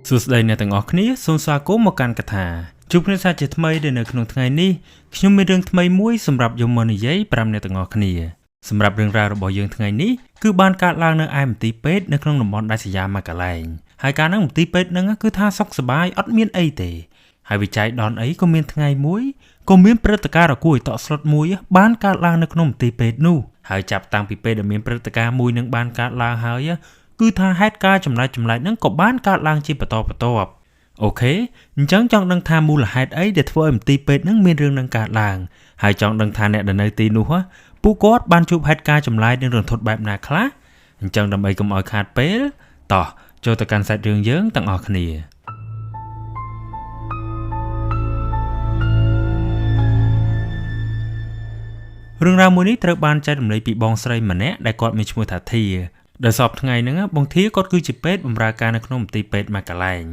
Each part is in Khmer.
សួស្តីអ្នកទាំងអស់គ្នាសូមស្វាគមន៍មកកាន់កថាជួបគ្នាសាជាថ្មីដែលនៅក្នុងថ្ងៃនេះខ្ញុំមានរឿងថ្មីមួយសម្រាប់យកមកនិយាយ5អ្នកទាំងអស់គ្នាសម្រាប់រឿងរ៉ាវរបស់យើងថ្ងៃនេះគឺបានកើតឡើងនៅឯមន្ទីរពេទ្យនៅក្នុងតំបន់ដាច់ស្រយាលមួយកន្លែងហើយការនឹងមន្ទីរពេទ្យហ្នឹងគឺថាសុខសប្បាយអត់មានអីទេហើយវិច័យដនអីក៏មានថ្ងៃមួយក៏មានព្រឹត្តិការណ៍រគួរឲ្យតក់ស្លុតមួយបានកើតឡើងនៅក្នុងមន្ទីរពេទ្យនោះហើយចាប់តាំងពីពេលដែលមានព្រឹត្តិការណ៍មួយនឹងបានកើតឡើងហើយគឺថាហេតុការណ៍ចម្លែកហ្នឹងក៏បានកើតឡើងជាបន្តបន្ទាប់អូខេអញ្ចឹងចង់ដឹងថាមូលហេតុអីដែលធ្វើឲ្យមន្ទីរពេទ្យហ្នឹងមានរឿងនឹងកើតឡើងហើយចង់ដឹងថាអ្នកដែលនៅទីនោះពួកគាត់បានជួបហេតុការណ៍ចម្លែកនិងរន្ធត់បែបណាខ្លះអញ្ចឹងដើម្បីកុំឲ្យខាតពេលតោះចូលទៅកាន់សាច់រឿងយើងទាំងអស់គ្នារឿងរ៉ាវមួយនេះត្រូវបានចែករំលែកពីបងស្រីម្នាក់ដែលគាត់មានឈ្មោះថាធាដែលសពថ្ងៃហ្នឹងបងធាគាត់គឺជាពេទ្យបម្រើការនៅក្នុងមន្ទីរពេទ្យមួយកន្លែង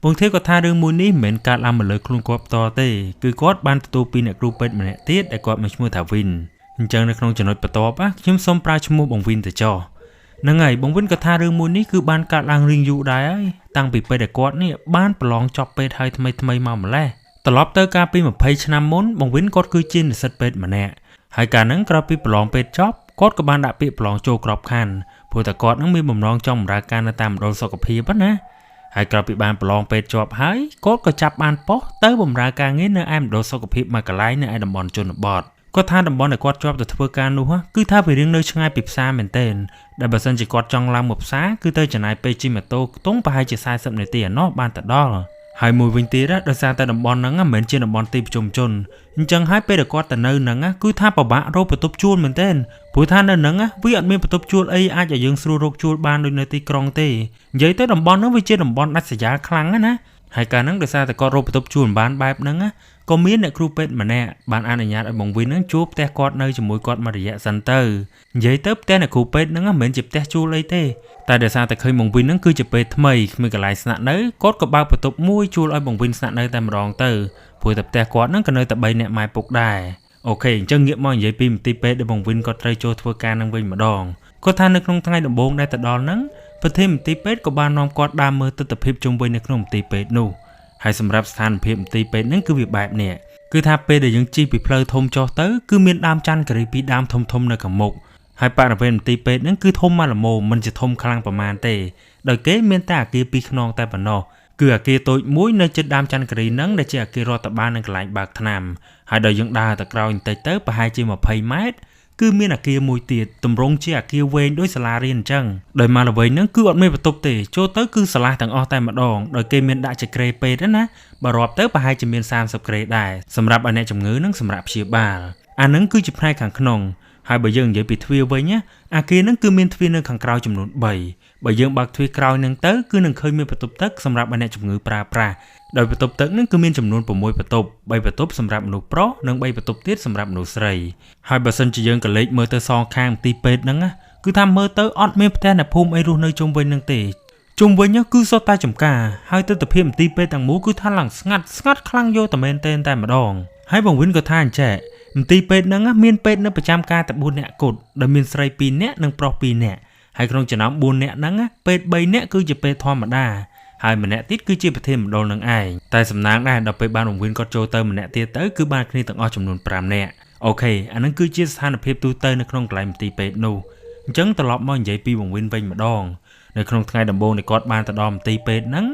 បងធាគាត់ថារឿងមួយនេះមិនមែនកើតឡើងមកលើខ្លួនគាត់ផ្ទាល់ទេគឺគាត់បានទទួលពីអ្នកគ្រូពេទ្យម្នាក់ទៀតដែលគាត់មានឈ្មោះថាវិនអញ្ចឹងនៅក្នុងចំណុចបន្ទាប់ខ្ញុំសូមប្រើឈ្មោះបងវិនទៅចោះហ្នឹងហើយបងវិនគាត់ថារឿងមួយនេះគឺបានកើតឡើងរៀងយូរដែរហើយតាំងពីពេលដែលគាត់នេះបានប្រឡងចប់ពេទ្យហើយថ្មីមកម្លេះត្រឡប់ទៅកាលពី20ឆ្នាំមុនបងវិនគាត់គឺជានិស្សិតពេទ្យម្នាក់ហើយកាលហ្នឹងក្រោយពីប្រឡងពេទ្យចប់គាត់ក៏បានដាក់ពាក្យប្រឡងចូលក្របខ័ណ្ឌព្រោះតែគាត់នឹងមានបំណងចង់បម្រើការនៅតាមមណ្ឌលសុខភាពណាហើយក្រោយពីបានប្រឡងពេទ្យជាប់ហើយគាត់ក៏ចាប់បានប៉ុស្តិ៍ទៅបម្រើការងារនៅឯមណ្ឌលសុខភាពមួយកន្លែងនៅឯតំបន់ជនបទគាត់ថាតំបន់ដែលគាត់ជាប់ទៅធ្វើការនោះគឺថាវារៀងនៅឆ្ងាយពីផ្សារមែនទែនដែលបើសិនជាគាត់ចង់ឡើងមកផ្សារគឺទៅចំណាយពេលជិះម៉ូតូខ្ទង់ប្រហែលជា40នាទីឯណោះបានទៅដល់ហើយមួយវិញទៀតដោយសារតែតំបន់ហ្នឹងមិនមែនជាតំបន់ទីប្រជុំជនអញ្ចឹងហើយពេលដែលគាត់ទៅនៅហ្នឹងគឺថាពិបាករកបន្ទប់ជួលមែនទែនព្រោះថានៅហ្នឹងវាអត់មានបន្ទប់ជួលអីអាចឲ្យយើងស្រួលរកជួលបានដូចនៅទីក្រុងទេនិយាយទៅតំបន់ហ្នឹងវាជាតំបន់ដាច់ស្រយាលខ្លាំងណាហើយកាលហ្នឹងដោយសារតែគាត់រកបន្ទប់ជួលមិនបានបែបហ្នឹងក៏មានអ្នកគ្រូពេទ្យម្នាក់បានអនុញ្ញាតឲ្យបងវិនហ្នឹងជួលផ្ទះគាត់នៅជាមួយគាត់មួយរយៈសិនទៅនិយាយទៅផ្ទះអ្នកគ្រូពេទ្យហ្នឹងមិនមែនជាផ្ទះជួលអីទេតែដោយសារតែឃើញបងវិនហ្នឹងគឺជាពេទ្យថ្មីគ្មានកន្លែងស្នាក់នៅគាត់ក៏បើកបន្ទប់មួយជួលឲ្យបងវិនស្នាក់នៅតែម្ដងទៅព្រោះតែផ្ទះគាត់ហ្នឹងក៏នៅតែ3នាក់ម៉ែពុកដែរអូខេអញ្ចឹងងាកមកនិយាយពីមន្ទីរពេទ្យដែលបងវិនគាត់ត្រូវចូលធ្វើការនឹងវិញម្ដងគាត់ថានៅក្នុងថ្ងៃដំបូងដែលទៅដល់ហ្នឹងប្រធានមន្ទីរពេទ្យក៏បាននាំគាត់ដើរមើលទស្សនវិជ្ជាជុំវិញនៅក្នុងមន្ទីរពេទ្យនោះហើយសម្រាប់ស្ថានភាពមន្ទីរពេទ្យហ្នឹងគឺវាបែបនេះគឺថាពេលដែលយើងជិះពីផ្លូវធំចុះទៅគឺមានដើមច័ន្ទគិរីពីរដើមធំនៅខាងមុខហើយបរិវេណមន្ទីរពេទ្យហ្នឹងគឺធំមកល្មមមិនជាធំខ្លាំងប្រមាណទេដោយគេមានតែអគារ2ខ្នងតែប៉ុណ្ណោះគឺអគារតូចមួយនៅជិតដើមច័ន្ទគិរីហ្នឹងដែលជាអគាររដ្ឋបាលនិងកន្លែងបើកថ្នាំហើយដល់យើងដើរទៅក្រោយបន្តិចទៅប្រហែលជា20ម៉ែត្រគឺមានអគារមួយទៀតទម្រង់ជាអគារវែងដូចសាលារៀនអញ្ចឹងដោយមកល្វែងហ្នឹងគឺអត់មានបន្ទប់ទេចូលទៅគឺសាលាទាំងអស់តែម្ដងដោយគេមានដាក់ជាក្រេពេទ្យណាបើរាប់ទៅប្រហែលជាមាន30ក្រេដែរសម្រាប់ឲ្យអ្នកជំងឺនឹងសម្រាប់ព្យាបាលអាហ្នឹងគឺជាផ្នែកខាងក្នុងហើយបើយើងនិយាយពីទ្វារវិញអាគារហ្នឹងគឺមានទ្វារនៅខាងក្រៅចំនួន3បើយើងបើកទ្វារក្រោយហ្នឹងទៅគឺនឹងឃើញមានបន្ទប់ទឹកសម្រាប់ឲ្យអ្នកជំងឺប្រើប្រាស់ដោយបន្ទប់ទឹកហ្នឹងគឺមានចំនួន6បន្ទប់3បន្ទប់សម្រាប់មនុស្សប្រុសនិង3បន្ទប់ទៀតសម្រាប់មនុស្សស្រីហើយបើសិនជាយើងក៏លេចមើលទៅសងខាងមន្ទីរពេទ្យហ្នឹងគឺថាមើលទៅអត់មានផ្ទះអ្នកភូមិអីរស់នៅជុំវិញហ្នឹងទេជុំវិញគឺសុទ្ធតែចំការហើយទស្សនវិជ្ជាមន្ទីរពេទ្យទាំងមូលគឺថាឡើងស្ងាត់ខ្លាំងយកតែមែនតែម្ដងហើយបងវិនក៏ថាអញ្ចឹងមន្ទីរពេទ្យហ្នឹងមានពេទ្យនៅប្រចាំការតែ4នាក់គត់ដែលមានស្រី2នាក់និងប្រុស2នាក់ហើយក្នុងចំណោម4នាក់ហ្នឹងពេទ្យ3នាក់គឺជាពេទ្យធម្មតាហើយម្នាក់ទៀតគឺជាប្រធានមណ្ឌលនឹងឯងតែសំណាងដែរដល់ពេលបានបងវិនគាត់ចូលទៅម្នាក់ទៀតទៅគឺបានគ្នាទាំងអស់ចំនួន5នាក់អូខេអាហ្នឹងគឺជាស្ថានភាពទូទៅនៅក្នុងកន្លែងមន្ទីរពេទ្យនោះអញ្ចឹងត្រឡប់មកនិយាយពីបងវិនវិញម្ដងនៅក្នុងថ្ងៃដំបូងដែលគាត់បានទៅដល់មន្ទីរពេទ្យហ្នឹង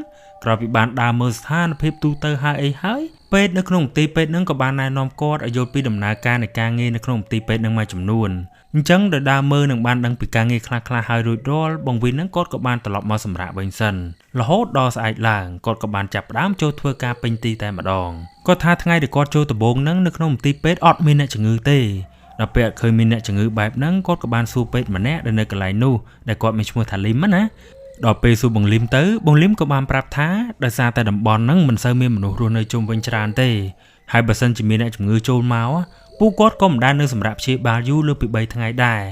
ក្រោយពីបានដើរមើលស្ថានភាពទូទៅហើយពេទ្យនៅក្នុងមន្ទីរពេទ្យហ្នឹងក៏បានណែនាំគាត់ឲ្យយល់ពីដំណើរការនៃការងារនៅក្នុងមន្ទីរពេទ្យហ្នឹងមួយចំនួនអញ្ចឹងដោយដើរមើលនឹងបានដឹងពីការងារខ្លះៗហើយរួចរាល់បងវិនហ្នឹងគាត់ក៏បានត្រឡប់មកសម្រាកវិញសិនរហូតដល់ស្អែកឡើងគាត់ក៏បានចាប់ផ្ដើមចូលធ្វើការពេញទីតែម្ដងគាត់ថាថ្ងៃដែលគាត់ចូលដំបូងហ្នឹងនៅក្នុងមន្ទីរពេទ្យអត់មានអ្នកជំងឺទេដល់ពេលអត់ឃើញមានអ្នកជំងឺបែបហ្នឹងគាត់ក៏បានសួរពេទ្យម្នាក់ដែលនៅកន្លែងនោះដែលគាត់មានឈ្មោះថាលីមណាដល់ពេលសួរបងលីមទៅបងលីមក៏បានប្រាប់ថាដោយសារតែតំបន់ហ្នឹងមិនសូវមានមនុស្សរស់នៅជុំវិញច្រើនទេហើយបើសិនជាមានអ្នកជំងឺចូលមកពួកគាត់ក៏មិនដែលនៅសម្រាប់ព្យាបាលយូរលើសពី3ថ្ងៃដែ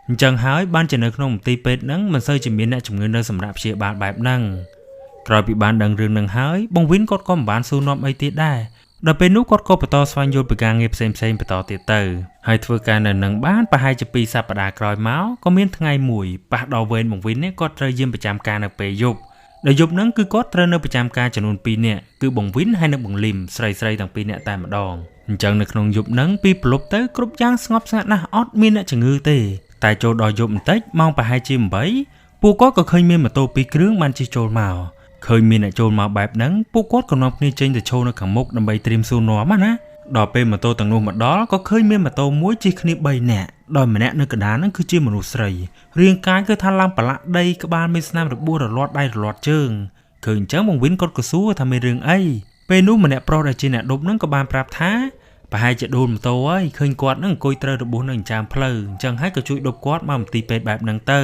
រអញ្ចឹងហើយបានជានៅក្នុងមន្ទីរពេទ្យហ្នឹងមិនសូវជាមានអ្នកជំងឺនៅសម្រាប់ព្យាបាលបែបហ្នឹងក្រោយពីបានដឹងរឿងហ្នឹងហើយបងវិនគាត់ក៏មិនបានសួរនាំអីទៀតដែរដល់ពេលនោះគាត់ក៏បន្តស្វែងយល់ពីការងារផ្សេងបន្តទៀតទៅហើយធ្វើការនៅនឹងបានប្រហែលជា2សប្តាហ៍ក្រោយមកក៏មានថ្ងៃមួយប៉ះដល់វេនបងវិននេះគាត់ត្រូវយាមប្រចាំការនៅពេលយប់ ដែលយប់ហ្នឹងគឺគាត់ត្រូវនៅប្រចាំការចំនួន2នាក់គឺបងវិនហើយនិងបងលឹមស្រីៗទាំង2នាក់តែម្ដងអញ្ចឹងនៅក្នុងយប់ហ្នឹងពីប្រលប់ទៅគ្រប់យ៉ាងស្ងប់ស្ងាត់ណាស់អត់មានអ្នកជំងឺទេតែចូលដល់យប់បន្តិចម៉ោងប្រហែលជា8ពួកគាត់ក៏ឃើញមានម៉ូតូ2គ្រឿងបានជិះចូលមកឃើញមានអ្នកចូលមកបែបហ្នឹងពួកគាត់ក៏នាំគ្នាចេញទៅឈរនៅខាងមុខដើម្បីត្រៀមសួរនាំណាដល់ពេលម៉ូតូទាំងនោះមកដល់ក៏ឃើញមានម៉ូតូមួយជិះគ្នា3នាក់ដោយម្នាក់នៅកណ្ដាលហ្នឹងគឺជាមនុស្សស្រីរាងកាយគឺថាឡើងប្រឡាក់ដីក្បាលមានស្នាមរបួសរលាត់ដៃរលាត់ជើងឃើញអញ្ចឹងបងវិនគាត់ក៏សួរថាមានរឿងអីពេលនោះម្នាក់ប្រុសដែលជាអ្នកដប់ហ្នឹងក៏បានប្រាប់ថាប្រហែលជាដូនម៉ូតូហើយឃើញគាត់ហ្នឹងអង្គុយត្រូវរបួសនៅចាំផ្លូវអញ្ចឹងហើយក៏ជួយដប់គាត់មកមន្ទីរពេទ្យបែបហ្នឹងទៅ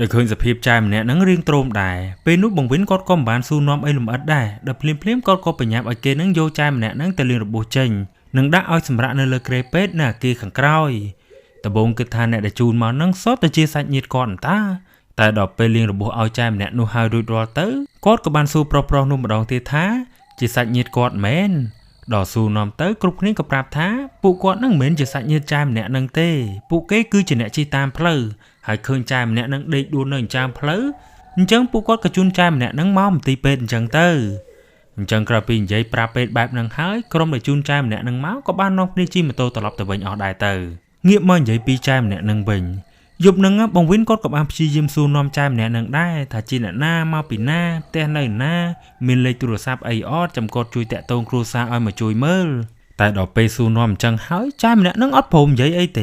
ដោយឃើញសភាពចែម្នាក់ហ្នឹងរៀងទ្រោមដែរពេលនោះបងវិនគាត់ក៏មិនបានសួរនាំអីលម្អិតដែរដល់ភ្លាមគាត់ក៏បញ្ញាប់ឲ្យគេហ្នឹងយកចែម្នាក់ហ្នឹងទៅលាងរបួសចេញនឹងដាក់ឲ្យសម្រាកនៅលើគ្រែពេទ្យនៅអគារខាងក្រោយដំបូងគិតថាអ្នកដែលជូនមកហ្នឹងសុទ្ធតែជាសាច់ញាតិគាត់តែដល់ពេលលាងរបួសឲ្យចែម្នាក់នោះហើយរួចរាល់ទៅគាត់ក៏បានសួរប្រុសនោះម្ដងទៀតថាជាសាច់ញាតិគាត់មែនដល់សួរនាំទៅគ្រប់គ្នាក៏ប្រាប់ថាពួកគាត់នឹងមិនមែនជាសាច់ញាតិចែម្នាក់នឹងទេពួកគេគឺជាអ្នកជិះតាមផ្លូវហើយឃើញចែម្នាក់នឹងដេកដួលនៅចាំផ្លូវអញ្ចឹងពួកគាត់ក៏ជូនចែម្នាក់នឹងមកមន្ទីរពេទ្យអញ្ចឹងទៅអញ្ចឹងក្រោយពីនិយាយប្រាប់ពេទ្យបែបហ្នឹងហើយក្រុមដែលជូនចែម្នាក់នឹងមកក៏បាននាំគ្នាជិះម៉ូតូត្រឡប់ទៅវិញអស់ដែរទៅងាកមកនិយាយពីចែម្នាក់នឹងវិញយប់ហ្នឹងបងវិនគាត់ក៏បានព្យាយាមសួរនាំចែម្នាក់នឹងដែរថាជាអ្នកណាមកពីណាផ្ទះនៅណាមានលេខទូរស័ព្ទអីអត់ចាំគាត់ជួយតាក់ទងគ្រួសារឲ្យមកជួយមើលតែដល់ពេលសួរនាំអញ្ចឹងហើយចែម្នាក់នឹងអត់ព្រមនិយាយអីទ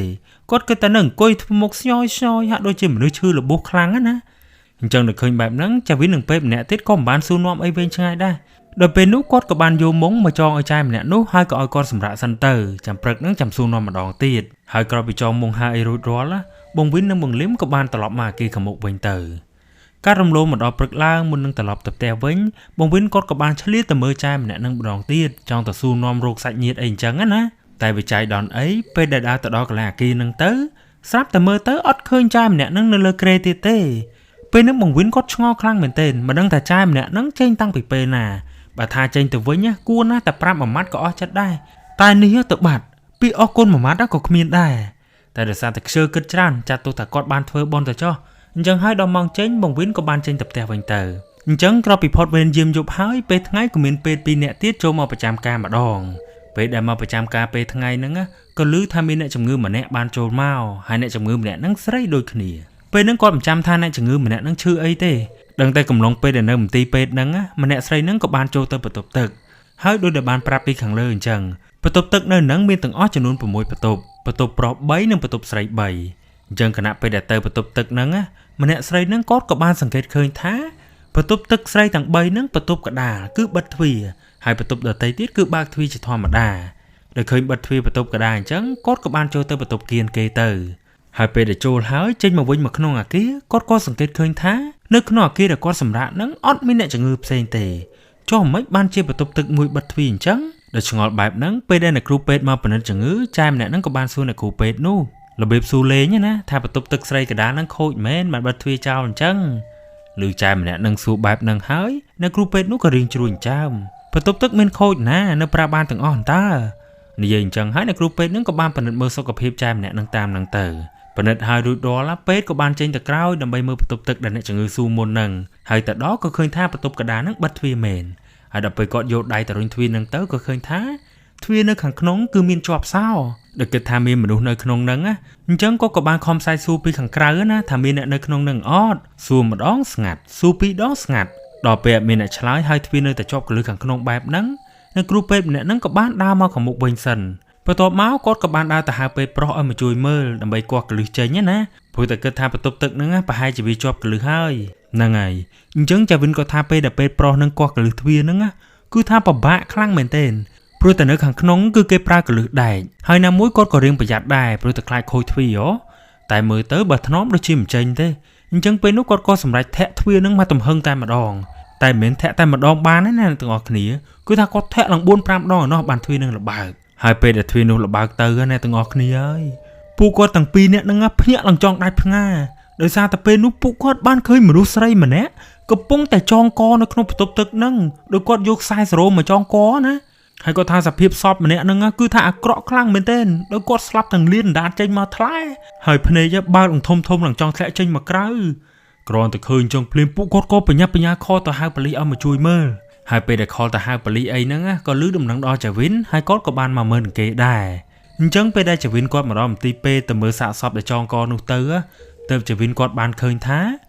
េគាត់គិតតែនឹងអង្គុយធ្វើមុខស្ញយហាក់ដូចជាមនុស្សឈឺរបួសខ្លាំងណាអញ្ចឹងដល់ឃើញបែបហ្នឹងចាវិននឹងពេទ្យម្នាក់ទៀតក៏មិនបានសួរនាំអីវិញឆ្ងាយដែរដល់ពេលនោះគាត់ក៏បានយកមុងមកចងឲ្យចែម្នាក់នោះហើយក៏ឲ្យគាត់សម្រាកសិនទៅចាំព្រឹកហ្នឹងចាំសួរនាំម្ដងទៀតហើយក្រោយពីចងមុងហើយអីរួចរាល់បងវិននិងបងលឹមក៏បានត្រឡប់មកអគារខាងមុខវិញទៅការរំលោភមកដល់ព្រឹកឡើងមុននឹងត្រឡប់ទៅផ្ទះវិញបងវិនគាត់ក៏បានឆ្លៀតទៅមើលចែម្នាក់នឹងម្ដងទៀតចង់ទៅសួរនាំរោគសាច់ញាតិអីអញ្ចឹងណាតែវិច័យដនអីពេលដែលដើរទៅដល់កន្លែងអគារហ្នឹងទៅស្រាប់តែមើលទៅអត់ឃើញចែម្នាក់នឹងនៅលើគ្រែទៀតទេពេលហ្នឹងបងវិនគាត់ឆ្ងល់ខ្លាំងមែនទែនមិនដឹងថាចែម្នាក់នឹងចេញតាំងពីពេលណាបើថាចេញទៅវិញគួរណាស់តែប្រាប់មួយម៉ាត់ក៏អស់ចិត្តដែរតែនេះទៅបាត់ពីអរគុណមួយម៉ាត់ក៏គ្មានដែរតែដោយសារតែខ្ជិលគិតច្រើនចាត់ទុកថាគាត់បានធ្វើបន់ទៅចោះអញ្ចឹងហើយដល់ម៉ោងចេញបងវិនក៏បានចេញទៅផ្ទះវិញទៅអញ្ចឹងក្រោយពីផុតវេនយាមយប់ហើយពេលថ្ងៃក៏មានពេទ្យ2នាក់ទៀតចូលមកប្រចាំការម្ដងពេលដែលមកប្រចាំការពេលថ្ងៃហ្នឹងក៏ឮថាមានអ្នកជំងឺម្នាក់បានចូលមកហើយអ្នកជំងឺម្នាក់ហ្នឹងស្រីដូចគ្នាពេលហ្នឹងគាត់មិនចាំថាអ្នកជំងឺម្នាក់ហ្នឹងឈឺអីទេដឹងតែកំឡុងពេលដែលនៅមន្ទីរពេទ្យហ្នឹងម្នាក់ស្រីហ្នឹងក៏បានចូលទៅបន្ទប់ទឹកហើយដោយដែលបានប្រាប់ពីខាងលើអញ្ចឹងបន្ទប់ទឹកនៅហ្នឹងមានទាំងអស់ចំនួន6បន្ទប់ប្រុស3និងបន្ទប់ស្រី3អញ្ចឹងគណៈពេលដែលទៅបន្ទប់ទឹកហ្នឹងម្នាក់ស្រីហ្នឹងគាត់ក៏បានសង្កេតឃើញថាបន្ទប់ទឹកស្រីទាំង3ហ្នឹងបន្ទប់កដាលគឺបិទទ្វារហើយបន្ទប់ដទៃទៀតគឺបើកទ្វារជាធម្មតាដោយឃើញបិទទ្វារបន្ទប់កដាលអញ្ចឹងគាត់ក៏បានចូលទៅបន្ទប់គៀនគេទៅហើយពេលដែលចូលហើយចេញមកវិញមកក្នុងអគារគាត់ក៏សង្កេតឃើញថានៅក្នុងអគារដែលគាត់សម្រាកហ្នឹងអត់មានអ្នកជំងឺផ្សេងទេចុះមិនបានជាបន្ទប់ទឹកមួយបិទទ្វារអញ្ចឹងដែលឆ្ងល់បែបហ្នឹងពេលដែលអ្នកគ្រូពេទ្យមកពិនិត្យជំងឺចែម្នាក់ហ្នឹងក៏បានសួរអ្នកគ្រូពេទ្យនោះរបៀបសួរលេងណាថាបន្ទប់ទឹកស្រីកដាលហ្នឹងខូចមែនបានបិទទ្វារចោលអញ្ចឹងឮចែម្នាក់ហ្នឹងសួរបែបហ្នឹងហើយអ្នកគ្រូពេទ្យនោះក៏រៀងជ្រួញចាមបន្ទប់ទឹកមានខូចណានៅប្រាប់បានទាំងអស់តើនិយាយអញ្ចឹងហើយអ្នកគ្រូពេទ្យហ្នឹងក៏បានពិនិត្យមើលសុខភាពចែម្នាក់ហ្នឹងតាមហ្នឹងទៅពិនិត្យហើយរួចរាល់ពេទ្យក៏បានចេញទៅក្រោយដើម្បីមើលបន្ទប់ទឹកដែលអ្នកជំងឺសួរមុនហ្នឹងហើយទៅដល់ក៏ឃើញថាបន្ទប់កដាលហ្នឹងបិទទ្វារមែនហើយដល់ពេលគាត់យកដៃទៅរុញទ្វារហ្នឹងទៅក៏ឃើញថាទ្វារនៅខាងក្នុងគឺមានជាប់សោដែលគិតថាមានមនុស្សនៅក្នុងហ្នឹងអញ្ចឹងក៏បានខំផ្សាយសួរពីខាងក្រៅណាថាមានអ្នកនៅក្នុងហ្នឹងអត់សួរម្ដងស្ងាត់សួរពីរដងស្ងាត់ដល់ពេលអត់មានអ្នកឆ្លើយហើយទ្វារនៅតែជាប់កលឹះខាងក្នុងបែបហ្នឹងអ្នកគ្រូពេទ្យម្នាក់ហ្នឹងក៏បានដើរមកខាងមុខវិញសិនបន្ទាប់មកគាត់ក៏បានដើរទៅហៅពេទ្យប្រុសឲ្យមកជួយមើលដើម្បីគាស់កលឹះចេញណាព្រោះតែគិតថាបន្ទប់ទឹកហ្នឹងប្រហែលជាវាជាប់កលឹះហើយហ្នឹងហើយអញ្ចឹងចាវិនក៏ថាពេលដែលពេទ្យប្រុសហ្នឹងគាស់កលឹះទ្វារហ្នឹងគឺថាពិបាកខ្លាំងមែនទែនព្រោះតែនៅខាងក្នុងគឺគេប្រើកលឹះដែកហើយណាមួយគាត់ក៏រៀងប្រយ័ត្នដែរព្រោះតែខ្លាចខូចទ្វារតែមើលទៅបើថ្នមដូចជាមិនចេញទេអញ្ចឹងពេលនោះគាត់ក៏សម្រេចធាក់ទ្វារហ្នឹងមកទំហឹងតែម្ដងតែមិនមែនធាក់តែម្ដងបានទេណាទាំងអស់គ្នាគឺថាគាត់ធាក់ឡើង 4-5 ដងឯណោះបានទ្វារហ្នឹងល្បើកហើយពេលដែលទ្វារនោះល្បើកទៅណាទាំងអស់គ្នាហើយពួកគាត់ទាំងពីរនាក់ហ្នឹងភ្ញាក់ឡើងចង់ដាច់ផ្ងាដោយសារតែពេលនោះពួកគាត់បានឃើញមនុស្សស្រីម្នាក់កំពុងតែចងកនៅក្នុងបន្ទប់ទឹកហ្នឹងដោយគាត់យកខ្សែសរោមមកចងកណាហើយគាត់ថាសភាពសពម្នាក់ហ្នឹងគឺថាអាក្រក់ខ្លាំងមែនទែនដោយគាត់ស្លាប់ទាំងលៀនដាតចេញមកថ្លែហើយភ្នែកបើកឡើងធំឡើងចង់ធ្លាក់ចេញមកក្រៅ គ្រាន់តែឃើញចុងភ្លាមពួកគាត់ក៏បញ្ញាខលទៅហៅប៉ូលីសឲ្យមកជួយមើលហើយពេលដែលខលទៅហៅប៉ូលីសអីហ្នឹងក៏ឮដំណឹងដល់ចាវិនហើយគាត់ក៏បានមកមើលនឹងគេដែរអញ្ចឹងពេលដែលចាវិនគាត់មកដល់មន្ទីរពេទ្យទៅមើលសាកសពដែលចងកនោះទៅចាវិនគាត់បានឃើញថា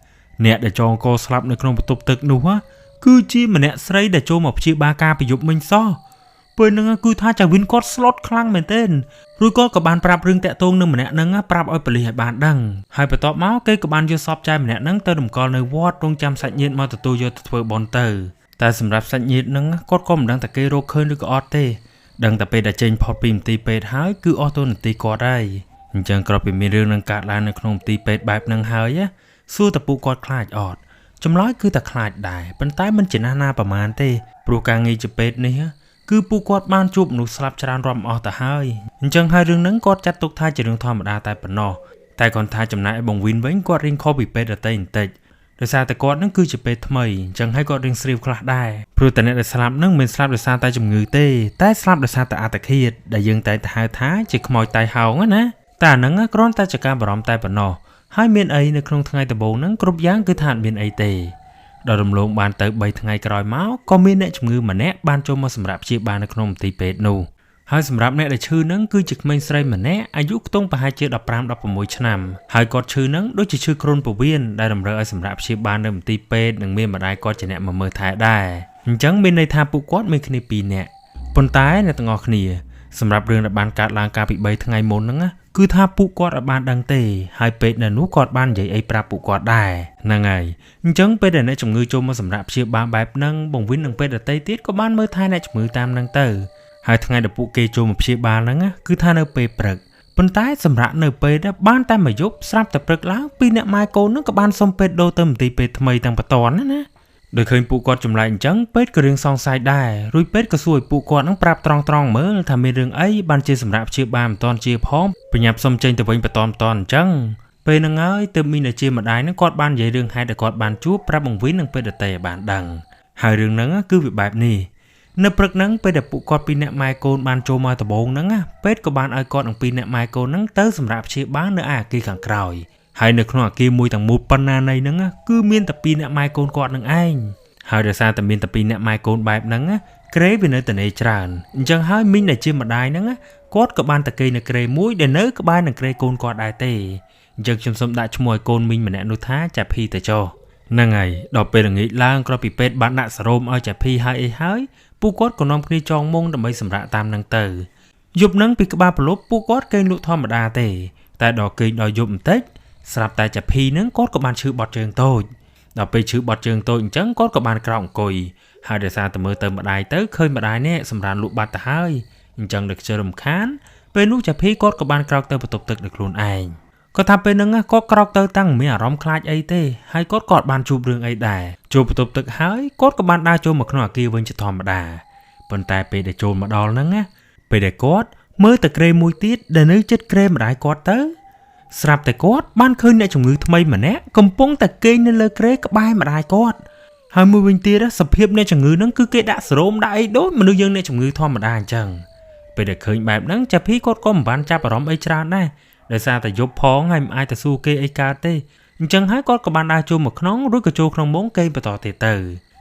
អ្នកដែលចងកស្លាប់នៅក្នុងបន្ទប់ទឹកនោះគឺជាម្នាក់ស្រីដែលចូលមកព្យាបាលការប្រយុទ្ធមិញសោះពេលហ្នឹងគឺថាចាវិនគាត់ស្លុតខ្លាំងមែនទែនរួចគាត់ក៏បានប្រាប់រឿងតាក់ទងនឹងម្នាក់ហ្នឹងប្រាប់ឲ្យប៉ូលីសឲ្យបានដឹងហើយបន្ទាប់មកគេក៏បានយកសពចាយម្នាក់ហ្នឹងទៅតម្កល់នៅវត្តរងចាំសាច់ញាតិមកទទួលយកទៅធ្វើបុណ្យទៅតែសម្រាប់សាច់ញាតិហ្នឹងគាត់ក៏មិនដឹងថាគេរកឃើញឬក៏អត់ទេដឹងតែពេលដែលចេញផុតពីមន្ទីរពេទ្យហើយគឺអស់តួនាទីគាត់ហើយអញ្ចឹងក្រោយពីមានរឿងនឹងកើតឡើងនៅក្នុងមន្ទីរពេទ្យបែបហ្នឹងហើយសួរតពួកគាត់ខ្លាចអត់ចម្លើយគឺតែខ្លាចដែរប៉ុន្តែមិនជាណាប្រមាណទេព្រោះការងារជាពេទ្យនេះគឺពួកគាត់បានជួបមនុស្សស្លាប់ច្រើនរាប់អស់ទៅហើយអញ្ចឹងហើយរឿងហ្នឹងគាត់ចាត់ទុកថាជារឿងធម្មតាតែប៉ុណ្ណោះតែគាត់ថាចំណាយឲ្យបងវិនវិញគាត់រៀងខុសពីពេទ្យដទៃបន្តិចដោយសារតែគាត់ហ្នឹងគឺជាពេទ្យថ្មីអញ្ចឹងហើយគាត់រៀងស្រីវខ្លះដែរព្រោះតែអ្នកដែលស្លាប់ហ្នឹងមិនស្លាប់ដោយសារតែជំងឺទេតែស្លាប់ដោយសារតែអត្តឃាតដែលយើងតែងតែហៅថាជាខ្មោចតៃហោងណាតែអាហ្នឹងគ្រាន់តែជាការបារម្ភតែប៉ុណ្ណោះហើយមានអីនៅក្នុងថ្ងៃដំបូងហ្នឹងគ្រប់យ៉ាងគឺថាអត់មានអីទេដល់រំលងបានទៅ3ថ្ងៃក្រោយមកក៏មានអ្នកជំងឺម្នាក់បានចូលមកសម្រាប់ព្យាបាលនៅក្នុងមន្ទីរពេទ្យនោះហើយសម្រាប់អ្នកដែលឈឺហ្នឹងគឺជាក្មេងស្រីម្នាក់អាយុខ្ទង់ប្រហែលជា15-16ឆ្នាំហើយគាត់ឈឺហ្នឹងដូចជាឈឺគ្រុនពោះវៀនដែលតម្រូវឲ្យសម្រាប់ព្យាបាលនៅមន្ទីរពេទ្យនិងមានម្ដាយគាត់ជាអ្នកមកមើលថែដែរអញ្ចឹងមានន័យថាពួកគាត់មានគ្នា2នាក់ប៉ុន្តែអ្នកទាំងអស់គ្នាសម្រាប់រឿងដែលបានកើតឡើងកាលពី3ថ្ងៃមុនហ្នឹងគឺថាពួកគាត់អត់បានដឹងទេហើយពេទ្យនៅនោះគាត់បាននិយាយអីប្រាប់ពួកគាត់ដែរហ្នឹងហើយអញ្ចឹងពេលដែលអ្នកជំងឺចូលមកសម្រាប់ព្យាបាលបែបហ្នឹងបងវិននិងពេទ្យដទៃទៀតក៏បានមើលថែអ្នកជំងឺតាមហ្នឹងទៅហើយថ្ងៃដែលពួកគេចូលមកព្យាបាលហ្នឹងគឺថានៅពេលព្រឹកប៉ុន្តែសម្រាប់នៅពេលដែលបានតែមួយយប់ស្រាប់តែព្រឹកឡើងពីអ្នកម៉ែកូនហ្នឹងក៏បានសុំពេទ្យដូរទៅមន្ទីរពេទ្យថ្មីទាំងបន្ទាន់ណាដោយឃើញពួកគាត់ចម្លែកអញ្ចឹងពេទ្យក៏រៀងសង្ស័យដែររួចពេទ្យក៏សួរឲ្យពួកគាត់នឹងប្រាប់ត្រង់មើលថាមានរឿងអីបានជាសម្រាប់ព្យាបាលមិនតាន់ជាផងបញ្ញាប់សុំចេញទៅវិញបន្តអញ្ចឹងពេលហ្នឹងហើយទើបមានតែជាម្ដាយហ្នឹងគាត់បាននិយាយរឿងហេតុដែលគាត់បានជួបប្រាប់បង្វិននិងពេទ្យដទៃឲ្យបានដឹងហើយរឿងហ្នឹងគឺវាបែបនេះនៅព្រឹកហ្នឹងពេលដែលពួកគាត់ពីរអ្នកម៉ែកូនបានចូលមកដំបូងហ្នឹងពេទ្យក៏បានឲ្យគាត់និងពីរអ្នកម៉ែកូនហ្នឹងទៅសម្រាប់ព្យាបាលនៅឯអគារខាងក្រោយហើយនៅក្នុងអគារមួយទាំងមូលប៉ុណ្ណានៃហ្នឹងគឺមានតែ2អ្នកម៉ែកូនគាត់នឹងឯងហើយដោយសារតែមានតែ2អ្នកម៉ែកូនបែបហ្នឹងក្រេវានៅតែនេច្រើនអញ្ចឹងហើយមីងដែលជាម្ដាយហ្នឹងគាត់ក៏បានតែគេនៅក្រេមួយដែលនៅក្បែរនឹងក្រេកូនគាត់ដែរទេអញ្ចឹងខ្ញុំសូមដាក់ឈ្មោះឲ្យកូនមីងម្នាក់នោះថាចាភីទៅចុះហ្នឹងហើយដល់ពេលល្ងាចឡើងក្រោយពីពេទ្យបានដាក់សេរ៉ូមឲ្យចាភីហើយពួកគាត់ក៏នាំគ្នាចងមុងដើម្បីសម្រាកតាមហ្នឹងទៅយប់ហ្នឹងពីក្បាលប្រលប់ពួកគាត់គេងលក់ធម្មតាទេតែដល់គេងដល់យប់បន្តិចស្រាប់តែចាភីហ្នឹងគាត់ក៏បានឈឺបត់ជើងតូចដល់ពេលឈឺបត់ជើងតូចអញ្ចឹងគាត់ក៏បានក្រោកអង្គុយហើយដោយសារតែមើលទៅម្ដាយទៅឃើញម្ដាយនេះសម្រានលក់បាត់ទៅហើយអញ្ចឹងដឹកជិះរំខានពេលនោះចាភីគាត់ក៏បានក្រោកទៅបន្ទប់ទឹកដោយខ្លួនឯងគាត់ថាពេលហ្នឹងគាត់ក្រោកទៅតាំងមានអារម្មណ៍ខ្លាចអីទេហើយគាត់ក៏បានជួបរឿងអីដែរចូលបន្ទប់ទឹកហើយគាត់ក៏បានដើរចូលមកក្នុងអគារវិញជាធម្មតាប៉ុន្តែពេលដែលចូលមកដល់ហ្នឹងពេលដែលគាត់មើលទៅក្រេមួយទៀតដែលនៅជិតក្រេម្ដាយគាត់ទៅស្រាប់តែគាត់បានឃើញអ្នកជំងឺថ្មីម្នាក់កំពុងតែគេងនៅលើក្រេក្បែរម្ដាយគាត់ហើយមួយវិញទៀតសភាពអ្នកជំងឺហ្នឹងគឺគេដាក់សេរ៉ូមដាក់អីដូចមនុស្សយើងអ្នកជំងឺធម្មតាអញ្ចឹងពេលដែលឃើញបែបហ្នឹងចាភីគាត់ក៏មិនបានចាប់អារម្មណ៍អីច្រើនដែរដោយសារតែយប់ផងហើយមិនអាចទៅសួរគេអីកើតទេអញ្ចឹងហើយគាត់ក៏បានដើរចូលមកក្នុងរួចក៏ចូលក្នុងមុងគេងបន្តទៀតទៅ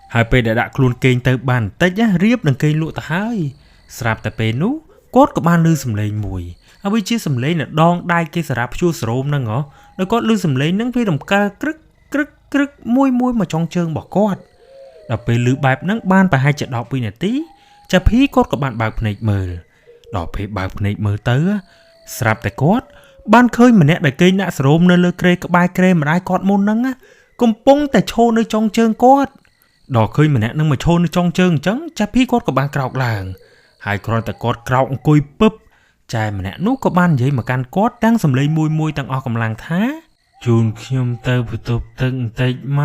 ហើយពេលដែលដាក់ខ្លួនគេងទៅបានបន្តិចរៀបនឹងគេងលក់ទៅហើយស្រាប់តែពេលនោះគាត់ក៏បានឮសំឡេងមួយហើយវាជាសំឡេងដងដៃគេសារ៉ាព្យួរសេរ៉ូមហ្នឹងដោយគាត់ឮសំឡេងហ្នឹងវារំកើក្រឹកមួយមកចុងជើងរបស់គាត់ដល់ពេលឮបែបហ្នឹងបានប្រហែលជា10វិនាទីចាភីគាត់ក៏បានបើកភ្នែកមើលដល់ពេលបើកភ្នែកមើលទៅស្រាប់តែគាត់បានឃើញម្នាក់ដែលគេងដាក់សេរ៉ូមនៅលើក្រេក្បែរក្រេម្ដាយគាត់មុនហ្នឹងកំពុងតែឈរនៅចុងជើងគាត់ដល់ឃើញម្នាក់ហ្នឹងមកឈរនៅចុងជើងអញ្ចឹងចាភីគាត់ក៏បានក្រោកឡើងហើយគ្រាន់តែគាត់ក្រោកអង្គុយពឹបចែម្នាក់នោះក៏បាននិយាយមកកាន់គាត់ទាំងសំឡេងមួយទាំងអស់កម្លាំងថាជូនខ្ញុំទៅបន្ទប់ទឹកបន្តិចម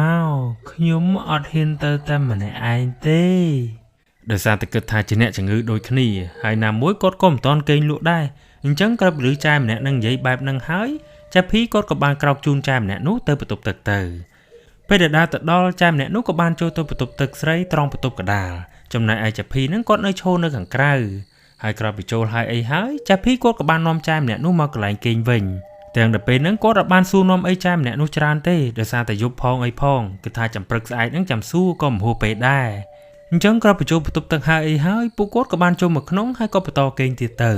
កខ្ញុំអត់ហ៊ានទៅតែម្នាក់ឯងទេដោយសារតែគិតថាជាអ្នកជំងឺដូចគ្នាហើយណាមួយគាត់ក៏មិនតន់គេងលក់ដែរអញ្ចឹងក្រោយពីចែម្នាក់នឹងនិយាយបែបហ្នឹងហើយចាភីគាត់ក៏បានក្រោកជូនចែម្នាក់នោះទៅបន្ទប់ទឹកទៅពេលដែលដើរទៅដល់ចែម្នាក់នោះក៏បានចូលទៅបន្ទប់ទឹកស្រីត្រង់បន្ទប់កណ្ដាលចំណែកឯចាភីហ្នឹងគាត់នៅឈរនៅខាងក្រៅហើយក្រោយពីចូលហើយអីហើយចាភីគាត់ក៏បាននាំចែម្នាក់នោះមកកន្លែងគេងវិញ ទាំងតែពេលហ្នឹងគាត់អត់បានសួរនាំអីចែម្នាក់នោះច្រើនទេដោយសារតែយប់ផងអីផងគឺថាចាំព្រឹកស្អែកហ្នឹងចាំសួរក៏មិនហួសពេលដែរអញ្ចឹងក្រោយបញ្ចូលបន្ទប់ទឹកហើយអីហើយពួកគាត់ក៏បានចូលមកក្នុងហើយក៏បន្តគេងទៀតទៅ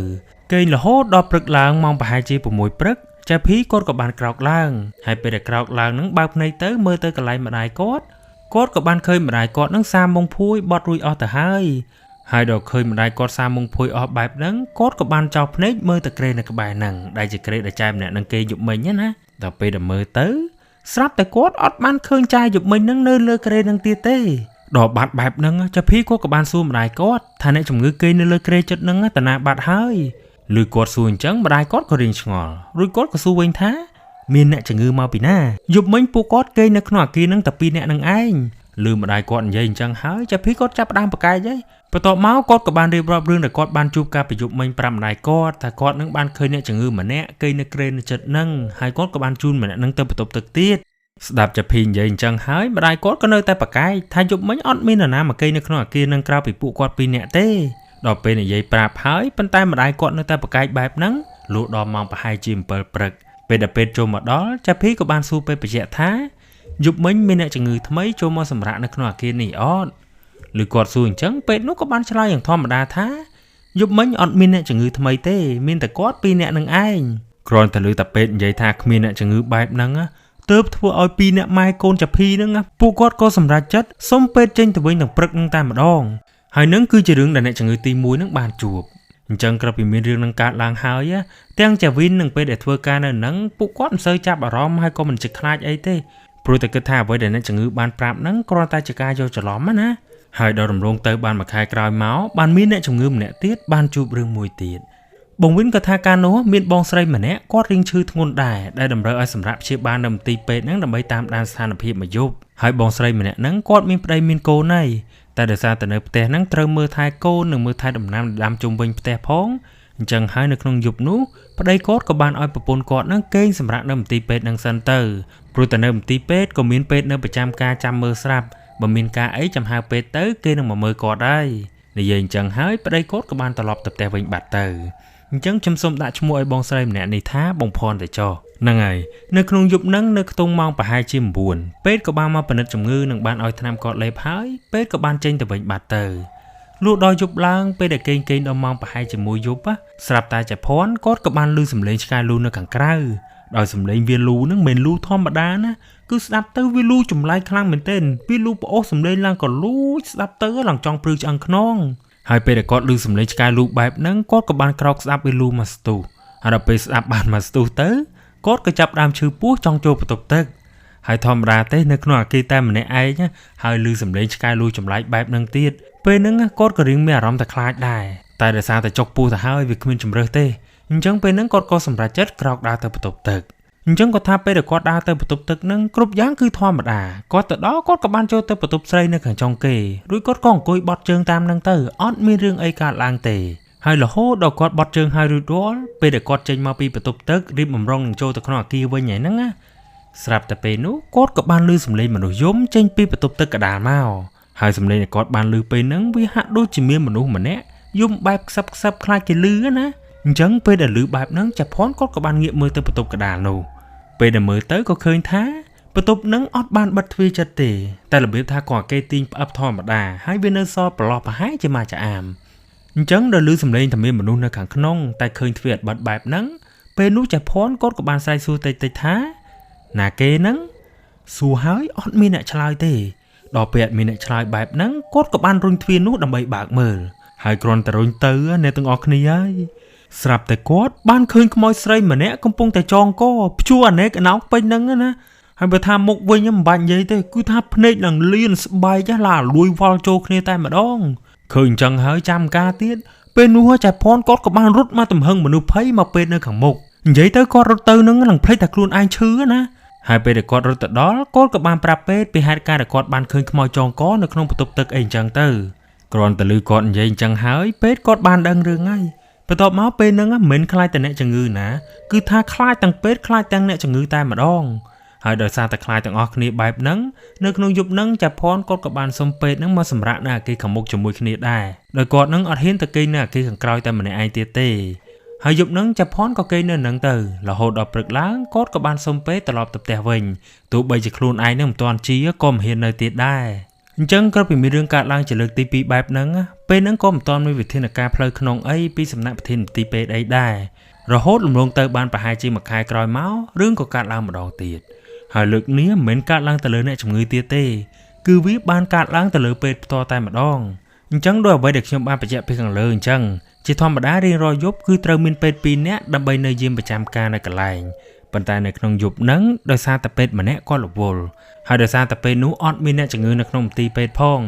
គេងរហូតដល់ព្រឹកឡើងម៉ោងប្រហែលជា6ព្រឹកចាភីគាត់ក៏បានក្រោកឡើងហើយពេលដែលក្រោកឡើងហ្នឹងបើកភ្នែកទៅមើលទៅកន្លែងម្ដាយគាត់ក៏បានឃើញម្ដាយគាត់ហ្នឹងសាមុងភួយបត់រួចអស់ទៅហើយដល់ឃើញម្ដាយគាត់សាមុងភួយអស់បែបហ្នឹងគាត់ក៏បានចោលភ្នែកមើលទៅក្រេនៅក្បែរហ្នឹងដែលជាក្រេដែលចែម្នាក់នឹងគេយប់មិញណាដល់ពេលដែលមើលទៅស្រាប់តែគាត់អត់បានឃើញចាយប់មិញហ្នឹងនៅលើក្រេហ្នឹងទៀតទេដល់បាត់បែបហ្នឹងចាភីគាត់ក៏បានសួរម្ដាយគាត់ថាអ្នកជំងឺគេនៅលើក្រេចិត្តហ្នឹងតាណាបាត់ហើយឬគាត់សួរអញ្ចឹងម្ដាយគាត់ក៏រៀងឆ្ងល់រួចគាត់ក៏សួរវិញថាមានអ្នកជំងឺមកពីណាយប់មិញពួកគាត់គេនៅក្នុងអគារហ្នឹងតែ2នាក់នឹងឯងឮម្ដាយគាត់និយាយអញ្ចឹងហើយចាភីគាត់ចាប់ផ្ដើមប្រកែកហើយបន្ទាប់មកគាត់ក៏បានរៀបរាប់រឿងដែលគាត់បានជួបការប្រយុទ្ធមិញប្រាប់ម្ដាយគាត់ថាគាត់នឹងបានឃើញអ្នកជំងឺម្នាក់គេនៅក្រេនៅចិត្តហ្នឹងហើយគាត់ក៏បានជូនម្នាក់ហ្នឹងទៅបន្ទប់ទឹកទៀតស្ដាប់ចាភីនិយាយអញ្ចឹងហើយម្ដាយគាត់ក៏នៅតែប្រកែកថាយប់មិញអត់មាននរណាមកគេនៅក្នុងអគារហ្នឹងក្រៅពីពួកគាត់2នាក់ទេដល់ពេលនិយាយប្រាប់ហើយប៉ុន្តែម្ដាយគាត់នៅតែប្រកែកបែបហ្នឹងលុះដល់ម៉ោងប្រហែលជា7ព្រឹកពេលដែលពេទ្យចូលមកដល់ចាភីក៏បានសួរពេទ្យបញ្ជាក់ថាយប់មិញមានអ្នកជំងឺថ្មីចូលមកសម្រាកនៅក្នុងអគារនេះអត់ឬគាត់សួរអញ្ចឹងពេទ្យនោះក៏បានឆ្លើយយ៉ាងធម្មតាថាយប់មិញអត់មានអ្នកជំងឺថ្មីទេមានតែគាត់2នាក់នឹងឯងគ្រាន់តែឮតែពេទ្យនិយាយថាគ្មានអ្នកជំងឺបែបហ្នឹងទើបធ្វើឲ្យ2អ្នកម៉ែកូនចាភីហ្នឹងពួកគាត់ក៏សម្រេចចិត្តសុំពេទ្យចេញទៅវិញទាំងព្រឹកហ្នឹងតែម្ដងហើយនឹងគឺជារឿងដែលអ្នកជំងឺទី1ហ្នឹងបានជួបអញ្ចឹងក្រោយពីមានរឿងហ្នឹងកើតឡើងហើយទាំងចាវីននិងពេទ្យដែលធ្វើការនៅហ្នឹងពួកគាត់មិនសូវចាប់អារម្មណ៍ហើយក៏មិនចេះខ្លាចអីទេព្រោះតែគិតថាអ្វីដែលអ្នកជំងឺបានប្រាប់ហ្នឹងគ្រាន់តែជាការយកច្រឡំណាហើយដល់រំលងទៅបានមួយខែក្រោយមកបានមានអ្នកជំងឺម្នាក់ទៀតបានជួបរឿងមួយទៀតបងវិនក៏ថាការនោះមានបងស្រីម្នាក់គាត់រៀងឈឺធ្ងន់ដែរដែលតម្រូវឲ្យសម្រាប់ព្យាបាលនៅមន្ទីរពេទ្យហ្នឹងដើម្បីតាមដានស្ថានភាពមួយយប់ហើយបងស្រីម្នាក់ហ្នឹងគាត់មានប្តីមានកូនហើយតែដោយសារតែនៅផ្ទះហ្នឹងត្រូវមើលថែកូននិងមើលថែដំណាំដាំជុំវិញផ្ទះផងអញ្ចឹងហើយនៅក្នុងយប់នោះប្តីគាត់ក៏បានឲ្យប្រពន្ធគាត់ហ្នឹងគេងសម្រាប់នៅមន្ទីរពេទ្យហ្នឹងសិនទៅព្រោះតែនៅមន្ទីរពេទ្យក៏មានពេទ្យនៅប្រចាំការចាំមើលស្រាប់បើមានការអីចាំហៅពេទ្យទៅគេនឹងមកមើលគាត់ដែរនិយាយអញ្ចឹងហើយប្តីគាត់ក៏បានត្រឡប់ទៅផ្ទះវិញបាត់ទៅអញ្ចឹងខ្ញុំសូមដាក់ឈ្មោះឲ្យបងស្រីម្នាក់នេះថាបងផនទៅចុះហ្នឹងហើយនៅក្នុងយប់ហ្នឹងនៅខ្ទង់ម៉ោងប្រហែលជា9ពេទ្យក៏បានមកពិនិត្យជំងឺនិងបានឲ្យថ្នាំគាត់លេបហើយពេទ្យក៏បានចេញទៅវិញបាត់ទៅលុះដល់យប់ឡើងពេលដែលគេងដល់ម៉ោងប្រហែលជា1យប់ស្រាប់តែចាភ័ណ្ឌគាត់ក៏បានឮសំឡេងឆ្កែលូនៅខាងក្រៅដោយសំឡេងវាលូហ្នឹងមិនលូធម្មតាណាគឺស្ដាប់ទៅវាលូចម្លែកខ្លាំងមែនទែនវាលូប្អូសសំឡេងឡើងក៏លូចស្ដាប់ទៅឡើងចង់ព្រឺឆ្អឹងខ្នងហើយពេលដែលគាត់ឮសំឡេងឆ្កែលូបែបហ្នឹងគាត់ក៏បានក្រោកស្ដាប់វាលូមកស្ទុះហើយដល់ពេលស្ដាប់បានមកស្ទុះទៅគាត់ក៏ចាប់ដើមឈឺពោះចង់ចូលបន្ទប់ទឹកហើយធម្មតាទេនៅក្នុងអគារតែម្នាក់ឯងហើយឮសំឡេងឆ្កែលូចម្លែកបែបហ្នឹងទៀតពេលហ្នឹងគាត់ក៏រៀងមានអារម្មណ៍តែខ្លាចដែរតែដោយសារតែចុកពោះទៅហើយវាគ្មានជំរើសទេអញ្ចឹងពេលហ្នឹងគាត់ក៏សម្រេចចិត្តក្រោកដើរទៅបន្ទប់ទឹកអញ្ចឹងគាត់ថាពេលដែលគាត់ដើរទៅបន្ទប់ទឹកហ្នឹងគ្រប់យ៉ាងគឺធម្មតាគាត់ទៅដល់គាត់ក៏បានចូលទៅបន្ទប់ស្រីនៅខាងចុងគេរួចគាត់ក៏អង្គុយបត់ជើងតាមហ្នឹងទៅអត់មានរឿងអីកើតឡើងទេហើយរហូតដល់គាត់បត់ជើងហើយរួចរាល់ពេលដែលគាត់ចេញមកពីបន្ទប់ទឹករៀបបំរុងនឹងចូលទៅក្នុងអគារវិញហ្នឹងណាស្រាប់តែពេលនោះគាត់ក៏បានឮសំឡេងមនុស្សយំចេញពីបន្ទប់ទឹកកដាលមកហើយសំឡេងដែលគាត់បានឮពេលហ្នឹងវាហាក់ដូចជាមានមនុស្សម្នាក់យំបែបខ្សឹបខ្លាចគេឮណាអញ្ចឹងពេលដែលឮបែបហ្នឹងចាភ័ណ្ឌគាត់ក៏បានងាកមើលទៅបន្ទប់កដាលនោះពេលដែលមើលទៅក៏ឃើញថាបន្ទប់ហ្នឹងអត់បានបិទទ្វារចិត្តទេតែរបៀបថាគាត់គេទាញផ្អឹបធម្មតាហើយវានៅសល់ប្រឡោះប្រហែលជាមកចាអាមអញ្ចឹងដល់ឮសំឡេងតែមានមនុស្សនៅខាងក្នុងតែឃើញទ្វារអត់បិទបែបហ្នឹងពេលនោះចាភ័ណ្ឌគាត់ក៏បានស្រែកសួរតិចថាណាគេហ្នឹងសួរហើយអត់មានអ្នកឆ្លើយទេដល់ពេលអត់មានអ្នកឆ្លើយបែបហ្នឹងគាត់ក៏បានរុញទ្វារនោះដើម្បីបើកមើលហើយគ្រាន់តែរុញទៅអ្នកទាំងអស់គ្នាហើយស្រាប់តែគាត់បានឃើញខ្មោចស្រីម្នាក់កំពុងតែចងកព្យួរអាណែកអណោកពេញហ្នឹងណាហើយបើថាមុខវិញមិនបាច់និយាយទេគឺថាភ្នែកនឹងលៀនស្បែកឡាលួយវល់ចូលគ្នាតែម្ដងឃើញអញ្ចឹងហើយចាំការទៀតពេលនោះចៅភ័ណ្ឌគាត់ក៏បានរត់មកទំហឹងមនុស្សភ័យមកពេទ្យនៅខាងមុខនិយាយទៅគាត់រត់ទៅនឹងឡើងភ្លេចតែខ្លួនឯងឈឺណាហើយពេលដែលគាត់រត់ទៅដល់គាត់ក៏បានប្រាប់ពេទ្យពីហេតុការណ៍ដែលគាត់បានឃើញខ្មោចចងកនៅក្នុងបន្ទប់ទឹកអីអញ្ចឹងទៅគ្រាន់តែឮគាត់និយាយអញ្ចឹងហើយពេទ្យគាត់បានដឹងរឿងហើយបន្ទាប់មកពេលហ្នឹងមិនមែនខ្លាចតែអ្នកជំងឺណាគឺថាខ្លាចទាំងពេទ្យខ្លាចទាំងអ្នកជំងឺតែម្ដងហើយដោយសារតែខ្លាចទាំងអស់គ្នាបែបហ្នឹងនៅក្នុងយប់ហ្នឹងចាភ័ណ្ឌគាត់ក៏បានសុំពេទ្យហ្នឹងមកសម្រាកនៅអគារខាងមុខជាមួយគ្នាដែរដោយគាត់ហ្នឹងអត់ហ៊ានទៅគេងនៅអគារខាងក្រោយតែម្នាក់ឯងទៀតទេ ហើយយប់ហ្នឹងចាប់ផនក៏គេនៅនឹងទៅរហូតដល់ព្រឹកឡើងគាត់ក៏បានសុំពេត្រឡប់ទៅផ្ទះវិញទោះបីជាខ្លួនឯងនឹងមិនទាន់ជាក៏មិនហ៊ាននៅទៀតដែរអញ្ចឹងក៏ពីមានរឿងកើតឡើងជាលើកទី2បែបហ្នឹងពេលហ្នឹងក៏មិនទាន់មានវិធានការផ្លូវក្នុងអីពីសំណាក់ប្រធានមន្ទីរពេទ្យអីដែររហូតលំលងទៅបានប្រហែលជាមួយខែក្រោយមករឿងក៏កើតឡើងម្ដងទៀតហើយលើកនេះមិនមែនកើតឡើងទៅលើអ្នកជំងឺទៀតទេគឺវាបានកើតឡើងទៅលើពេទ្យផ្ទាល់តែម្ដងអញ្ចឹងដោយអ្វីដែលខ្ញុំបានបញ្ជាក់ពីខាងលើអញ្ចឹងជាធម្មតារៀងរាល់យប់គឺត្រូវមានពេទ្យ2នាក់ដើម្បីនៅយាមប្រចាំការនៅកន្លែងប៉ុន្តែនៅក្នុងយប់ហ្នឹងដោយសារតែពេទ្យម្នាក់គាត់រវល់ហើយដោយសារតែពេលនោះអត់មានអ្នកជំងឺនៅក្នុងមន្ទីរពេទ្យផង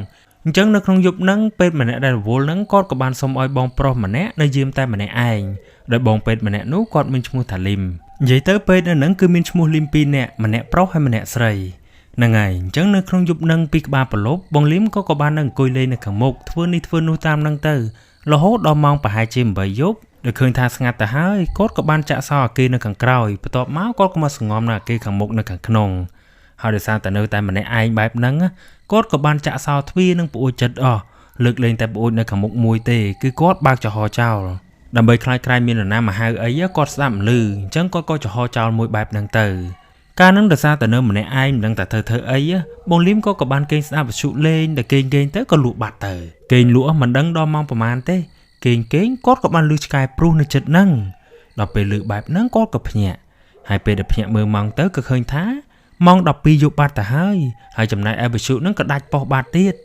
អញ្ចឹងនៅក្នុងយប់ហ្នឹងពេទ្យម្នាក់ដែលរវល់ហ្នឹងគាត់ក៏បានសុំឲ្យបងប្រុសម្នាក់នៅយាមតែម្នាក់ឯងដោយបងពេទ្យម្នាក់នោះគាត់មានឈ្មោះថាលីមនិយាយទៅពេទ្យនៅហ្នឹងគឺមានឈ្មោះលីម2នាក់ម្នាក់ប្រុសហើយម្នាក់ស្រីហ្នឹងហើយអញ្ចឹងនៅក្នុងយប់ហ្នឹងពីក្បាលប្រឡប់បងលីមក៏បាននៅអង្គុយលេងនៅខាងមុខធ្វើនេះធ្វើនោះតាមហ្នឹងទៅរហូតដល់ម៉ោងប្រហែលជា8យប់ដែលឃើញថាស្ងាត់ទៅហើយគាត់ក៏បានចាក់សោអាគារនៅខាងក្រោយបន្ទាប់មកគាត់ក៏មកសង្ងំនៅអាគារខាងមុខនៅខាងក្នុងហើយដោយសារតែនៅតែម្នាក់ឯងបែបហ្នឹងគាត់ក៏បានចាក់សោទ្វារនឹងប្អួយចិត្តអស់លើកលែងតែប្អួយនៅខាងមុខមួយទេគឺគាត់បើកចំហចោលដើម្បីខ្លាចក្រែងមាននរណាមកហៅអីគាត់ស្ដាប់ឮអញ្ចឹងគាត់ក៏ចំហចោលមួយបែបហ្នឹងទៅកាលហ្នឹងដោយសារតែនៅម្នាក់ឯងមិនដឹងតែធ្វើអីបងលីមក៏បានគេងស្ដាប់វិទ្យុលេងតែគេងទៅក៏លក់បាត់ទៅគេងលក់មិនដឹងដល់ម៉ោងប្រហែលទេគេងគាត់ក៏បានលឺឆ្កែព្រុសនៅចិត្តហ្នឹងដល់ពេលលឺបែបហ្នឹងគាត់ក៏ភ្ញាក់ហើយពេលដែលភ្ញាក់មើលម៉ោងទៅក៏ឃើញថាម៉ោង12យប់បាត់ទៅហើយចំណែកឯវិទ្យុហ្នឹងក៏ដាច់ប៉ុស្តិ៍បាត់ទៀត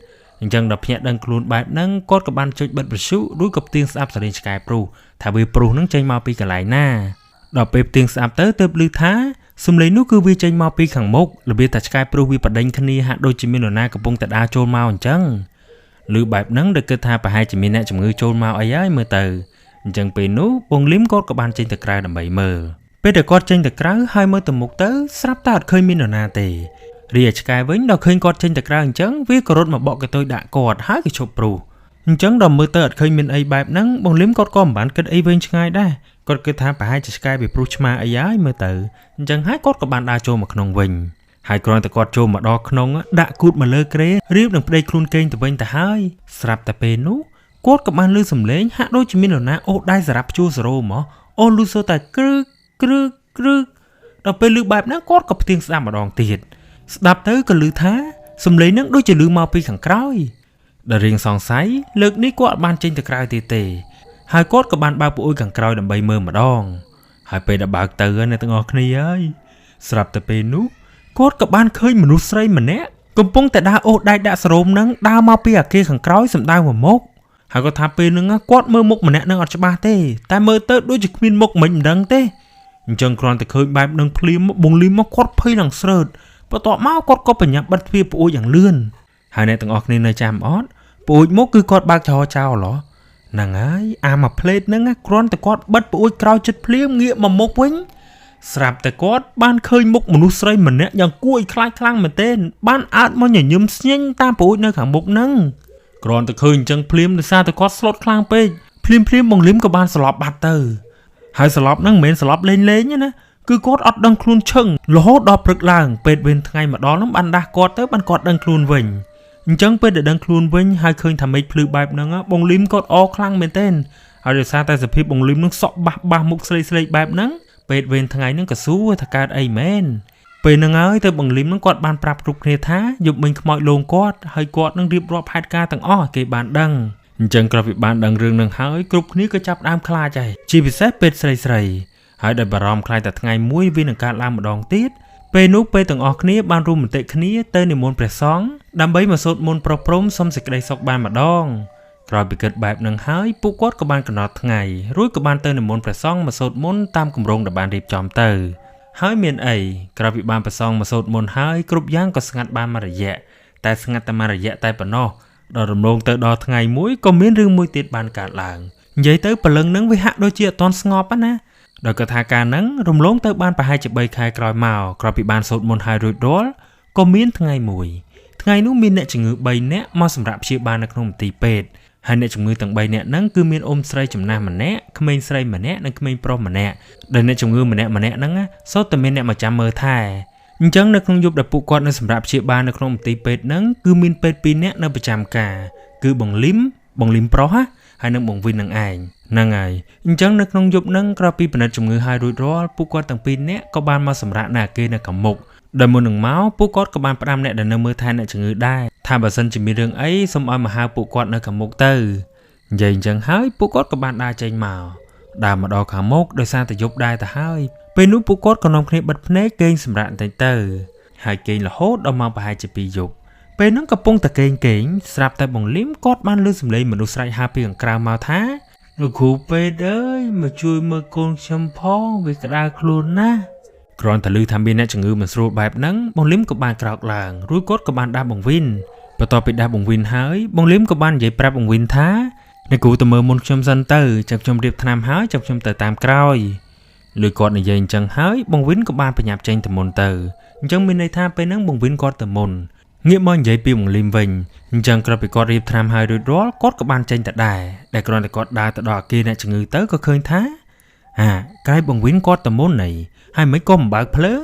អញ្ចឹងដល់ភ្ញាក់ដឹងខ្លួនបែបហ្នឹងគាត់ក៏បានចុចបិទវិទ្យុរួចក៏ផ្ទៀងស្ដាប់សលេងឆ្កែព្រុសថាវាព្រុសហ្នឹងចេញមកពីកន្លែងណាដល់ពេលផ្ទៀងស្ដាប់ទៅទើបឮថាសំឡេងនោះគឺវាចេញមកពីខាងមុខរបៀបថាឆ្កែព្រុសវាបដិញគ្នាហាក់ដូចជាមាននរណាកំពុងតែដើរចូលមកអញ្ចឹងឮបែបហ្នឹងដែលគិតថាប្រហែលជាមានអ្នកជំងឺចូលមកអីហើយមើលទៅអញ្ចឹងពេលនោះបងលីមគាត់ក៏បានចេញទៅក្រៅដើម្បីមើលពេលដែលគាត់ចេញទៅក្រៅហើយមើលទៅមុខទៅស្រាប់តែអត់ឃើញមាននរណាទេរីឯឆ្កែវិញដល់ឃើញគាត់ចេញទៅក្រៅអញ្ចឹងវាក៏រត់មកបកកតុយដាក់គាត់ហើយក៏ឈប់ព្រុសអញ្ចឹងដល់មើលទៅអត់ឃើញមានអីបែបហ្នឹងបងលីមគាត់ក៏មិនបានគិតអីវែងឆ្ងាយដែរគាត់គិតថាប្រហែលជាឆ្កែវាព្រុសឆ្មាអីហើយមើលទៅអញ្ចឹងហើយគាត់ក៏បានដើរចូលមកក្នុងវិញហើយគ្រាន់តែគាត់ចូលមកដល់ក្នុងដាក់គូតមកលើគ្រែរៀបនឹងប្តីខ្លួនកេងទៅវិញទៅហើយស្រាប់តែពេលនោះគាត់ក៏បានឮសំឡេងហាក់ដូចជាមាននរណាអូសដៃសារ៉ាប់ជួសរោមកអូសលឺសូរតែគ្រឹកគ្រឹកគ្រឹកដល់ពេលឮបែបហ្នឹងគាត់ក៏ផ្ទៀងស្ដាប់ម្ដងទៀតស្ដាប់ទៅក៏ឮថាសំឡេងហ្នឹងដូចជាឮមកពីខាងក្រោយដល់រៀងសង្ស័យលើកនេះគាត់បានចេញទៅក្រៅទៀតទេហើយគាត់ក៏បានបើកប្អួយខាងក្រោយដើម្បីមើលម្ដងហើយពេលដែលបើកទៅអ្នកទាំងអស់គ្នាហើយស្រាប់តែពេលនោះគាត់ក៏បានឃើញមនុស្សស្រីម្នាក់កំពុងតែដើរអូសដៃដាក់សរោមហ្នឹងដើរមកពីអាគារខាងក្រោយសម្ដៅមកមុខហើយគាត់ថាពេលហ្នឹងគាត់មើលមុខម្នាក់ហ្នឹងអត់ច្បាស់ទេតែមើលទៅដូចជាគ្មានមុខមិនដឹងទេអញ្ចឹងគ្រាន់តែឃើញបែបហ្នឹងភ្លាមបងលីមមកគាត់ភ័យឡើងស្រើតបន្ទាប់មកគាត់ក៏បញ្ញាប់បិទទ្វារប្អួយយ៉ាងលឿនហើយអ្នកទាំងអស់គ្នានៅចាំអត់ប្អួយមុខគឺគាត់បើកចោលហ្នឹងហើយអាមួយផ្លេតហ្នឹងគ្រាន់តែគាត់បិទប្អួយក្រោយចិត្តភ្លាមងាកមកមុខវិញស្រាប់តែគាត់បានឃើញមុខមនុស្សស្រីម្នាក់យ៉ាងគួរឲ្យខ្លាចខ្លាំងមែនទែនបានអើតមកញញឹមស្ញែងតាមប្អួយនៅខាងមុខហ្នឹងគ្រាន់តែឃើញអញ្ចឹងភ្លាមដោយសារតែគាត់ស្លុតខ្លាំងពេកភ្លាមបងលឹមក៏បានស្លាប់បាត់ទៅហើយស្លាប់ហ្នឹងមិនមែនស្លាប់លេងទេណាគឺគាត់អត់ដឹងខ្លួនឈឹងរហូតដល់ព្រឹកឡើងពេទ្យវេនថ្ងៃមកដល់ហ្នឹងបានដាស់គាត់ទៅបានគាត់ដឹងខ្លួនវិញអញ្ចឹងពេលដែលដឹងខ្លួនវិញហើយឃើញថាមេឃភ្លឺបែបហ្នឹងបងលឹមគាត់អរខ្លាំងមែនទែនហើយដោយសារតែសភាពបងលឹមហ្នឹងសក់បាសមុខស្លេកបែបហ្នឹងពេទ្យវេនថ្ងៃហ្នឹងក៏សួរថាកើតអីមែនពេលហ្នឹងហើយទៅបងលឹមហ្នឹងគាត់បានប្រាប់គ្រប់គ្នាថាយប់មិញខ្មោចលងគាត់ហើយគាត់នឹងរៀបរាប់ហេតុការណ៍ទាំងអស់គេបានដឹងអញ្ចឹងក្រោយពីបានដឹងរឿងហ្នឹងហើយគ្រប់គ្នាក៏ចាប់ដើមខ្លាចហើយជាពិសេសពេទ្យស្រីហើយដោយបារម្ភខ្លាចតែថ្ងៃមួយវានឹងកើតឡើងម្ដងទៀតពេលនោះពេទ្យទាំងអស់គ្នាបានរួមមតិគ្នាទៅនិមន្តព្រះសង្ឃដើម្បីមកសូត្រមន្តប្រព្រំសុំសេចក្តីសុខបានម្ដងក្រោយពីគិតបែបហ្នឹងហើយពួកគាត់ក៏បានកំណត់ថ្ងៃរួចក៏បានទៅនិមន្តព្រះសង្ឃមកសូត្រមន្តតាមគម្រោងដែលបានរៀបចំទៅហើយមានអីក្រោយពីបានព្រះសង្ឃមកសូត្រមន្តហើយគ្រប់យ៉ាងក៏ស្ងាត់បានមួយរយៈតែស្ងាត់តែមួយរយៈតែប៉ុណ្ណោះដល់រំលងទៅដល់ថ្ងៃមួយក៏មានរឿងមួយទៀតបានកើតឡើងនិយាយទៅព្រលឹងហ្នឹងវាហាក់ដូចជាអត់ទាន់ស្ងប់ណាដោយកថាការហ្នឹងរំលងទៅបានប្រហែលជា3ខែក្រោយមកក្រោយពីបានសូត្រមន្តហើយរួចរាល់ក៏មានថ្ងៃមួយថ្ងៃនោះមានអ្នកជំងឺ3នាក់មកសម្រាប់ព្យាបាលនៅក្នុងមន្ទីរពេទ្យហើយអ្នកជំងឺទាំង3នាក់ហ្នឹងគឺមានអ៊ំស្រីចំណាស់ម្នាក់ក្មេងស្រីម្នាក់និងក្មេងប្រុសម្នាក់ដែលអ្នកជំងឺម្នាក់ហ្នឹងសុទ្ធតែមានអ្នកមកចាំមើលថែអញ្ចឹងនៅក្នុងយប់ដែលពួកគាត់នៅសម្រាប់ព្យាបាលនៅក្នុងមន្ទីរពេទ្យហ្នឹងគឺមានពេទ្យ2នាក់នៅប្រចាំការគឺបងលឹមប្រុសហើយនឹងបងវិននឹងឯង ហ្នឹងហើយអញ្ចឹងនៅក្នុងយប់ហ្នឹងក្រោយពីពិនិត្យជំងឺហើយរួចរាល់ពួកគាត់ទាំងពីរនាក់ក៏បានមកសម្រាប់នៅអគារនៅខាងមុខដែលមុននឹងមកពួកគាត់ក៏បានផ្ដាំអ្នកដែលនៅមើលថែអ្នកជំងឺដែរថាបើសិនជាមានរឿងអីសូមឲ្យមកហៅពួកគាត់នៅខាងមុខទៅនិយាយអញ្ចឹងហើយពួកគាត់ក៏បានដើរចេញមកដើរមកដល់ខាងមុខដោយសារតែយប់ដែរទៅហើយពេលនោះពួកគាត់ក៏នាំគ្នាបិទភ្នែកគេងសម្រាកបន្តិចទៅហើយគេងរហូតដល់ម៉ោងប្រហែលជា2យប់ពេលហ្នឹងកំពុងតែគេងស្រាប់តែបង្លីមគាត់បានឮសំឡេងមនុស្សស្រែកហៅពីខាងក្រៅមកថាលោកគ្រូពេទ្យអើយមកជួយមើលកូនខ្ញុំផងវាក្តៅខ្លួនណាស់គ្រាន់តែឮថាមានអ្នកជំងឺមិនស្រួលបែបហ្នឹងបង្លីមក៏បានក្រោកឡើងរួចគាត់ក៏បានដាស់បង្វិនបន្ទាប់ពីដាស់បង្វិនហើយបង្លីមក៏បាននិយាយប្រាប់បង្វិនថាអ្នកគ្រូទៅមើលមុនខ្ញុំសិនទៅចាំខ្ញុំរៀបថ្នាំហើយចាំខ្ញុំទៅតាមក្រោយឮគាត់និយាយអញ្ចឹងហើយបង្វិនក៏បានបញ្ញាប់ចេញទៅមុនទៅអញ្ចឹងមានន័យថាពេលហ្នឹងបង្វិនគាត់ទៅមុនងាកមកនិយាយពីបង្លីមវិញអញ្ចឹងក្រោយពីគាត់រៀបថ្នាំហើយរួចរាល់គាត់ក៏បានចេញទៅដែរដែលគ្រាន់តែគាត់ដើរទៅដល់អគារអ្នកជំងឺទៅក៏ឃើញថាក្រៃបង្វិនគាត់ទៅមុនហើយមិនក៏មិនបើកភ្លើង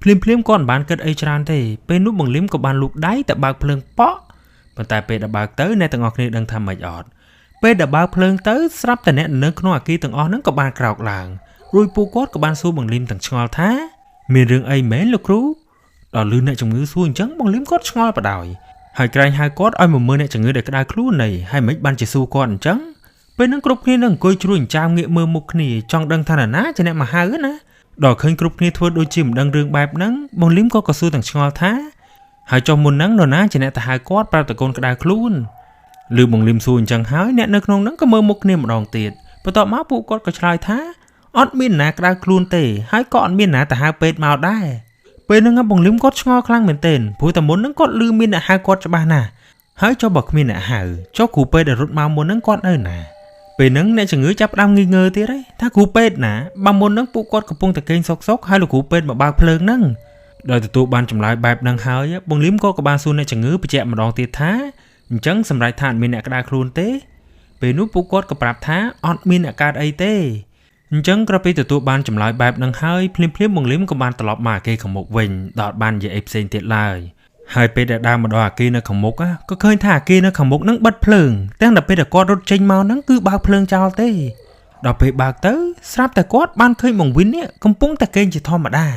ភ្លាមគាត់មិនបានគិតអីច្រើនទេពេលនោះបង្លីមក៏បានលូកដៃទៅបើកភ្លើងប៉ក់ប៉ុន្តែពេលដែលបើកទៅអ្នកទាំងអស់គ្នាដឹងថាមិនអត់ពេលដែលបើកភ្លើងទៅស្រាប់តែអ្នកនៅក្នុងអគារទាំងអស់ហ្នឹងក៏បានក្រោកឡើងរួចពួកគាត់ក៏បានសួរបង្លីមទាំងឆ្ងល់ថាមានរឿងអីមែនលោកគ្រូដល់លឺអ្នកជំងឺសួរអញ្ចឹងបង្លីមគាត់ឆ្ងល់បដ ாய் ហើយក្រែងហៅគាត់ឲ្យមកមើលអ្នកជំងឺដែលក្តៅខ្លួននេះហើយមិនបានជាសួរគាត់អញ្ចឹងពេលហ្នឹងគ្រប់គ្នានឹងអង្គុយជ្រួញចាមងាកមើលមុខគ្នាចង់ដឹងថាណាជាអ្នកមកហៅណាដល់ឃើញគ្រប់គ្នាធ្វើដូចជាមិនដឹងរឿងបែបហ្នឹងបង្លីមក៏សួរទាំងឆ្ងល់ថាហើយចុះមុនហ្នឹងនរណាជាអ្នកទៅហៅគាត់ប្រាប់តកូនក្តៅខ្លួនឬបង្លីមសួរអញ្ចឹងហើយអ្នកនៅក្នុងហ្នឹងក៏មើលមុខគ្នាម្ដងទៀតបន្ទាប់មកពួកគាត់ក៏ឆ្លើយថាអត់មានណាក្តៅខ្លួនទេហើយក៏អត់មានណាទៅហៅពេទ្យមកដែរពេលហ្នឹងបង្លឹមគាត់ឆ្ងល់ខ្លាំងមែនទែនព្រោះតែមុនហ្នឹងគាត់ឮមានអ្នកហៅគាត់ច្បាស់ណាស់ហើយចុះបើគ្មានអ្នកហៅចុះគ្រូពេទ្យដែលរត់មកមុនហ្នឹងគាត់នៅណាពេលហ្នឹងអ្នកជំងឺចាប់ផ្ដើមងើទៀតហើយថាគ្រូពេទ្យណាបើមុនហ្នឹងពួកគាត់កំពុងតែគេងសុកហើយលោកគ្រូពេទ្យមកបើកភ្លើងហ្នឹងដោយទទួលបានចម្លើយបែបហ្នឹងហើយបង្លឹមក៏បានសួរអ្នកជំងឺបញ្ជាក់ម្ដងទៀតថាអញ្ចឹងសម្រាប់ថាអត់មានអ្នកក្តៅខ្លួនទេពេលនោះពួកគាត់ក៏ប្រាប់ថាអត់មានអ្នកកើតអីទេអញ្ចឹងក្រោយពីទទួលបានចម្លើយបែបហ្នឹងហើយភ្លាមបង្លឹមក៏បានត្រឡប់មកអគារខាងមុខវិញដល់បាននិយាយអីផ្សេងទៀតឡើយហើយពេលដែលដើរមកដល់អគារនៅខាងមុខក៏ឃើញថាអគារនៅខាងមុខហ្នឹងបិទភ្លើងទាំងដល់ពេលដែលគាត់រត់ចេញមកហ្នឹងគឺបើកភ្លើងចោលទេដល់ពេលបើកទៅស្រាប់តែគាត់បានឃើញបង្វិននេះកំពុងតែគេងជាធម្មតា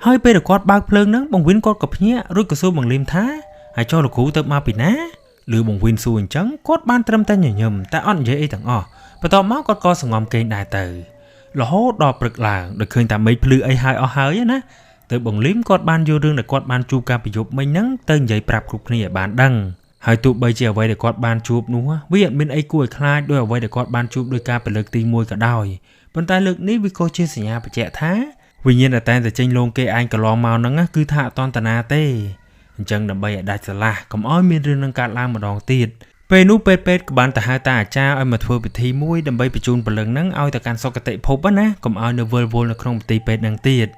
ហើយពេលដែលគាត់បើកភ្លើងហ្នឹងបង្វិនគាត់ក៏ភ្ញាក់រួចក៏សួរបង្លឹមថាហើយចុះលោកគ្រូទៅមកពីណាឬបង្វិនសួរអញ្ចឹងគាត់បានត្រឹមតែញញឹមតែអត់និយាយអីទាំងអស់បន្ទាប់មកគាត់ក៏សង្ងំគេងដែរទៅរហូតដល់ព្រឹកឡើងដោយឃើញតែមេឃភ្លឺអីហើយអស់ហើយណាទៅបង្លឹមគាត់បានយករឿងដែលគាត់បានជួបការប្រយុទ្ធមិញហ្នឹងទៅនិយាយប្រាប់គ្រប់គ្នាឲ្យបានដឹងហើយទោះបីជាអ្វីដែលគាត់បានជួបនោះវាអត់មានអីគួរឲ្យខ្លាចដោយអ្វីដែលគាត់បានជួបដោយការប្រលើកទី1ក៏ដោយប៉ុន្តែលើកនេះវាក៏ជាសញ្ញាបញ្ជាក់ថាវិញ្ញាណតែចេញលងគេឯងកន្លងមកហ្នឹងគឺថាអត់តន្តនាទេអញ្ចឹងដើម្បីឲ្យដាច់ស្រឡះកុំឲ្យមានរឿងនឹងកើតឡើងម្ដងទៀតពេលនោះពេទ្យក៏បានទៅហៅតាអាចារ្យឲ្យមកធ្វើពិធីមួយដើម្បីបញ្ជូនព្រលឹងហ្នឹងឲ្យទៅកាន់សុគតិភពណាកុំឲ្យនៅវិលវល់នៅក្នុងមន្ទីរពេទ្យហ្នឹងទៀត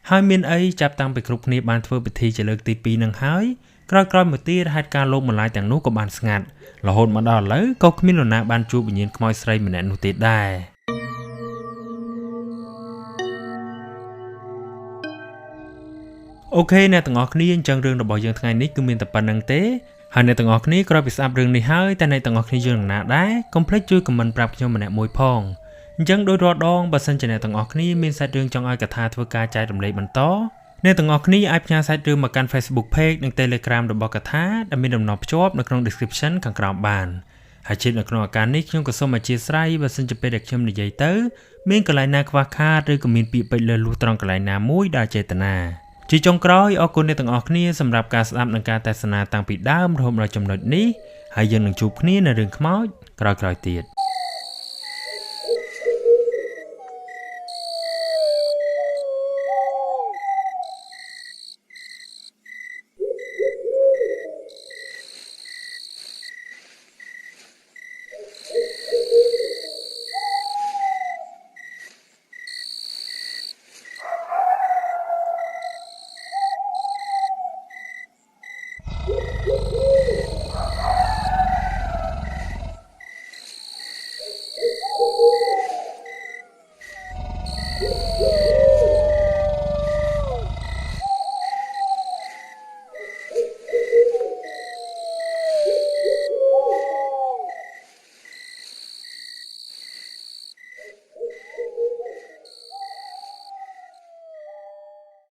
ហើយមានអីចាប់តាំងពីគ្រប់គ្នាបានធ្វើពិធីជាលើកទី2ហ្នឹងហើយក្រោយមកទៀតហេតុការណ៍លោកម្លាយទាំងនោះក៏បានស្ងាត់រហូតមកដល់ឥឡូវក៏គ្មាននរណាបានជួបវិញ្ញាណខ្មោចស្រីម្នាក់នោះទៀតដែរអូខេអ្នកទាំងអស់គ្នាអញ្ចឹងរឿងរបស់យើងថ្ងៃនេះគឺមានតែប៉ុណ្្នឹងទេហើយអ្នកទាំងអស់គ្នាក្រោយពីស្ដាប់រឿងនេះហើយតែអ្នកទាំងអស់គ្នាយល់នឹងណាដែរកុំភ្លេចជួយ comment ប្រាប់ខ្ញុំម្នាក់មួយផងអញ្ចឹងដោយរាល់ដងបើសិនជាអ្នកទាំងអស់គ្នាមានសាច់រឿងចង់ឲ្យកថាធ្វើការចែករំលែកបន្តអ្នកទាំងអស់គ្នាអាចផ្ញើសាច់រឿងមកកាន់ Facebook Page និង Telegram របស់កថាដែលមានតំណភ្ជាប់នៅក្នុង description ខាងក្រោមបានហើយជិតនៅក្នុងឱកាសនេះខ្ញុំក៏សូមអធិស្ឋានបើសិនជាពេលដែលខ្ញុំនិយាយទៅមានកន្លែងណាខ្វះខាតឬក៏មានពាក្យពេចន៍លើសលួសត្រង់កន្លែងណាមួយដែលចេតនាជាចុងក្រោយអរគុណអ្នកទាំងអស់គ្នាសម្រាប់ការស្ដាប់និងការទស្សនាតាំងពីដើមរហូតដល់ចំណុចនេះហើយយើងនឹងជួបគ្នានៅរឿងខ្មោចក្រោយៗទៀត